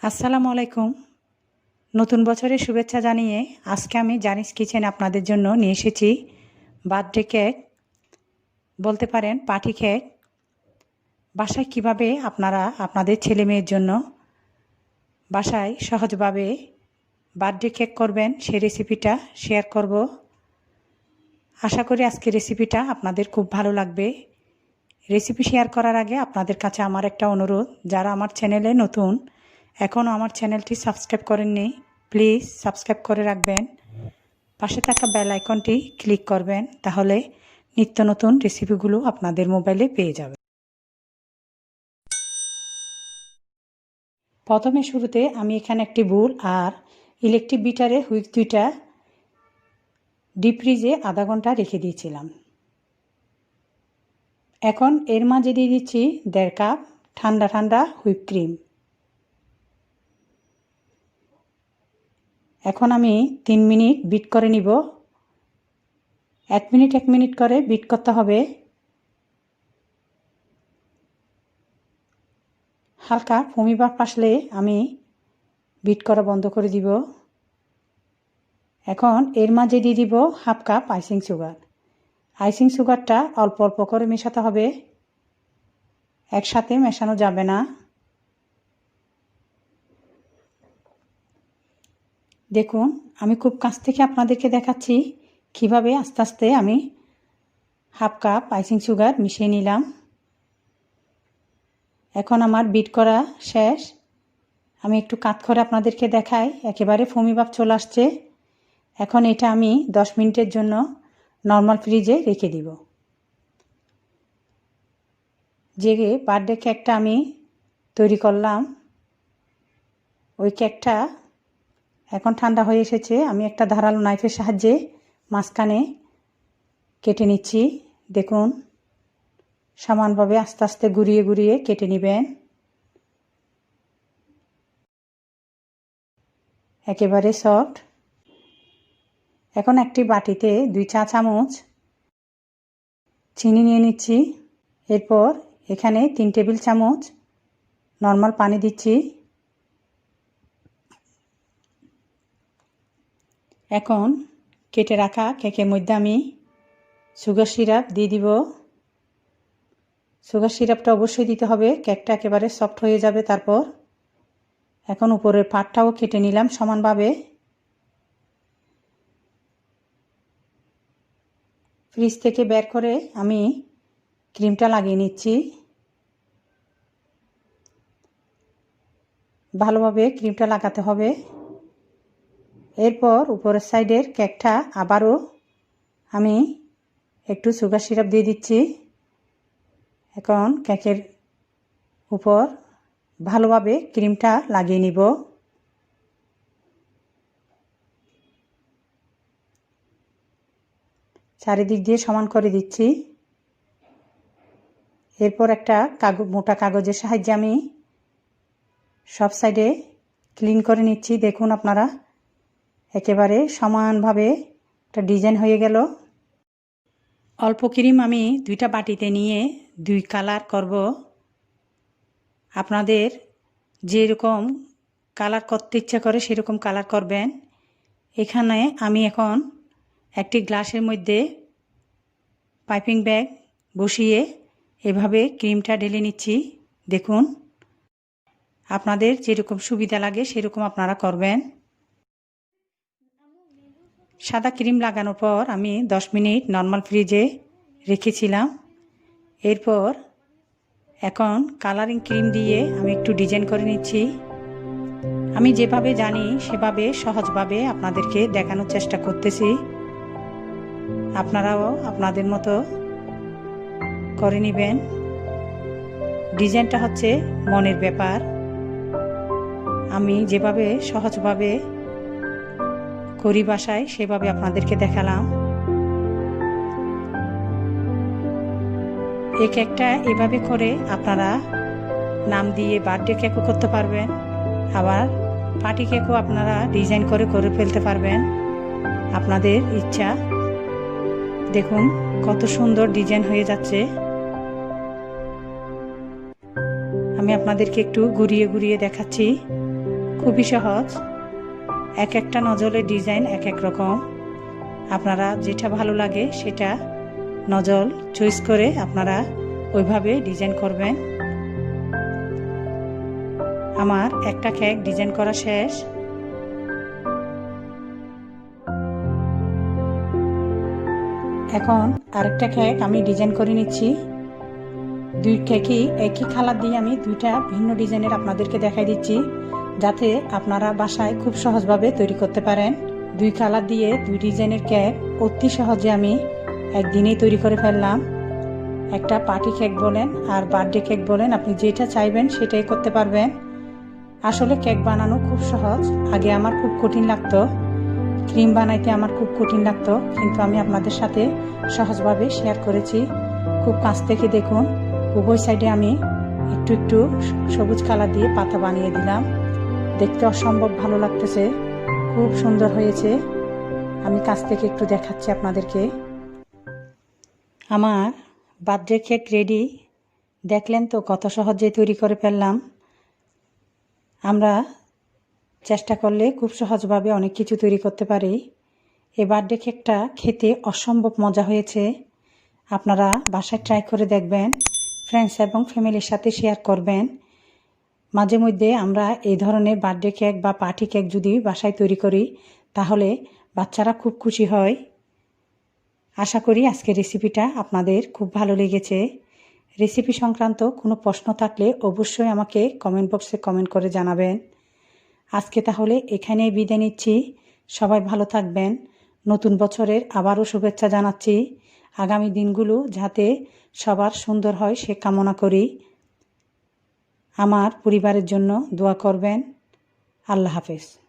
আসসালামু আলাইকুম। নতুন বছরের শুভেচ্ছা জানিয়ে আজকে আমি জারিন্স কিচেনে আপনাদের জন্য নিয়ে এসেছি বার্থডে কেক, বলতে পারেন পার্টি কেক। বাসায় কিভাবে আপনারা আপনাদের ছেলে মেয়ের জন্য বাসায় সহজভাবে বার্থডে কেক করবেন সেই রেসিপিটা শেয়ার করব। আশা করি আজকের রেসিপিটা আপনাদের খুব ভালো লাগবে। রেসিপি শেয়ার করার আগে আপনাদের কাছে আমার একটা অনুরোধ, যারা আমার চ্যানেলে নতুন এখনও আমার চ্যানেলটি সাবস্ক্রাইব করেননি, প্লিজ সাবস্ক্রাইব করে রাখবেন। পাশে থাকা বেল আইকনটি ক্লিক করবেন, তাহলে নিত্য নতুন রেসিপিগুলো আপনাদের মোবাইলে পেয়ে যাবে। প্রথমে শুরুতে আমি এখানে একটি বোল আর ইলেকট্রিক বিটারে হুইক দুইটা ডিপ ফ্রিজে আধা ঘন্টা রেখে দিয়েছিলাম। এখন এর মাঝে দিয়ে দিচ্ছি 1.5 কাপ ঠান্ডা ঠান্ডা হুইপ ক্রিম। এখন আমি 3 মিনিট বিট করে নিব। 1 মিনিট 1 মিনিট করে বিট করতে হবে। হালকা ফোমি ভাব আসলে আমি বিট করা বন্ধ করে দিব। এখন এর মাঝে দিয়ে দিব 1/2 কাপ আইসিং সুগার। আইসিং সুগারটা অল্প অল্প করে মেশাতে হবে, একসাথে মেশানো যাবে না। দেখুন, আমি খুব কাছ থেকে আপনাদেরকে দেখাচ্ছি কিভাবে আস্তে আস্তে আমি 1/2 কাপ আইসিং সুগার মিশিয়ে নিলাম। এখন আমার বিট করা শেষ। আমি একটু কাত করে আপনাদেরকে দেখাই, একেবারে ফোমি ভাব চলে আসছে। এখন এটা আমি 10 মিনিটের জন্য নর্মাল ফ্রিজে রেখে দিব। যে বার্থডে কেকটা আমি তৈরি করলাম, ওই কেকটা এখন ঠান্ডা হয়ে এসেছে। আমি একটা ধারালো নাইফের সাহায্যে মাঝখানে কেটে নিচ্ছি। দেখুন, সমানভাবে আস্তে আস্তে ঘুরিয়ে ঘুরিয়ে কেটে নেবেন, একেবারে সফট। এখন একটি বাটিতে 2 চা চামচ চিনি নিয়ে নিচ্ছি। এরপর এখানে 3 টেবিল চামচ নর্মাল পানি দিচ্ছি। এখন কেটে রাখা কেকের মধ্যে আমি সুগার সিরাপ দিয়ে দিব। সুগার সিরাপটা অবশ্যই দিতে হবে, কেকটা একেবারে সফট হয়ে যাবে তারপর। এখন উপরের পাটটাও কেটে নিলাম সমানভাবে। ফ্রিজ থেকে বের করে আমি ক্রিমটা লাগিয়ে নিচ্ছি। ভালোভাবে ক্রিমটা লাগাতে হবে। এরপর উপরের সাইডের কেকটা আবারও আমি একটু সুগার সিরাপ দিয়ে দিচ্ছি। এখন কেকের উপর ভালোভাবে ক্রিমটা লাগিয়ে নিব। চারিদিক দিয়ে সমান করে দিচ্ছি। এরপর একটা মোটা কাগজের সাহায্যে আমি সব সাইডে ক্লিন করে নিচ্ছি। দেখুন আপনারা, একেবারে সমানভাবে একটা ডিজাইন হয়ে গেল। অল্প ক্রিম আমি 2টা বাটিতে নিয়ে 2 কালার করব। আপনাদের যেরকম কালার করতে ইচ্ছা করে সেরকম কালার করবেন। এখানে আমি এখন একটি গ্লাসের মধ্যে পাইপিং ব্যাগ বসিয়ে এভাবে ক্রিমটা ঢেলে নিচ্ছি। দেখুন, আপনাদের যেরকম সুবিধা লাগে সেরকম আপনারা করবেন। সাদা ক্রিম লাগানোর পর আমি 10 মিনিট নর্মাল ফ্রিজে রেখেছিলাম। এরপর এখন কালারিং ক্রিম দিয়ে আমি একটু ডিজাইন করে নিচ্ছি। আমি যেভাবে জানি সেভাবে সহজভাবে আপনাদেরকে দেখানোর চেষ্টা করতেছি। আপনারাও আপনাদের মতো করে নেবেন। ডিজাইনটা হচ্ছে মনের ব্যাপার। আমি যেভাবে সহজভাবে করি বাসায় সেভাবে আপনাদেরকে দেখালাম। এই কেকটা এভাবে করে আপনারা নাম দিয়ে বার্থডে কেকও করতে পারবেন, আবার পার্টি কেকও আপনারা ডিজাইন করে করে ফেলতে পারবেন, আপনাদের ইচ্ছা। দেখুন কত সুন্দর ডিজাইন হয়ে যাচ্ছে। আমি আপনাদেরকে একটু ঘুরিয়ে ঘুরিয়ে দেখাচ্ছি। খুবই সহজ। এক একটা নজলের ডিজাইন এক এক রকম। আপনারা যেটা ভালো লাগে সেটা নজল চয়েস করে আপনারা ওইভাবে ডিজাইন করবেন। আমার একটা কেক ডিজাইন করা শেষ। এখন আরেকটা কেক আমি ডিজাইন করে নিচ্ছি। দুই কেকই একই কালার দিয়ে আমি দুইটা ভিন্ন ডিজাইনের আপনাদেরকে দেখাই দিচ্ছি, যাতে আপনারা বাসায় খুব সহজভাবে তৈরি করতে পারেন। দুই কালার দিয়ে দুই ডিজাইনের কেক অতি সহজে আমি একদিনেই তৈরি করে ফেললাম। একটা পার্টি কেক বলেন আর বার্থডে কেক বলেন, আপনি যেটা চাইবেন সেটাই করতে পারবেন। আসলে কেক বানানো খুব সহজ। আগে আমার খুব কঠিন লাগতো, ক্রিম বানাইতে আমার খুব কঠিন লাগতো, কিন্তু আমি আপনাদের সাথে সহজভাবে শেয়ার করেছি। খুব কাছ থেকে দেখুন, উভয় সাইডে আমি একটু একটু সবুজ কালার দিয়ে পাতা বানিয়ে দিলাম। দেখতে অসম্ভব ভালো লাগতেছে, খুব সুন্দর হয়েছে। আমি কাছ থেকে একটু দেখাচ্ছি আপনাদেরকে। আমার বার্থডে কেক রেডি। দেখলেন তো কত সহজে তৈরি করে ফেললাম। আমরা চেষ্টা করলে খুব সহজভাবে অনেক কিছু তৈরি করতে পারি। এই বার্থডে কেকটা খেতে অসম্ভব মজা হয়েছে। আপনারা বাসায় ট্রাই করে দেখবেন, ফ্রেন্ডস এবং ফ্যামিলির সাথে শেয়ার করবেন। মাঝে মধ্যে আমরা এই ধরনের বার্থডে কেক বা পার্টি কেক যদি বাসায় তৈরি করি, তাহলে বাচ্চারা খুব খুশি হয়। আশা করি আজকের রেসিপিটা আপনাদের খুব ভালো লেগেছে। রেসিপি সংক্রান্ত কোনো প্রশ্ন থাকলে অবশ্যই আমাকে কমেন্ট বক্সে কমেন্ট করে জানাবেন। আজকে তাহলে এখানেই বিদায় নিচ্ছি। সবাই ভালো থাকবেন। নতুন বছরের আবারও শুভেচ্ছা জানাচ্ছি। আগামী দিনগুলো যাতে সবার সুন্দর হয় সে কামনা করি। আমার পরিবারের জন্য দোয়া করবেন। আল্লাহ হাফেজ।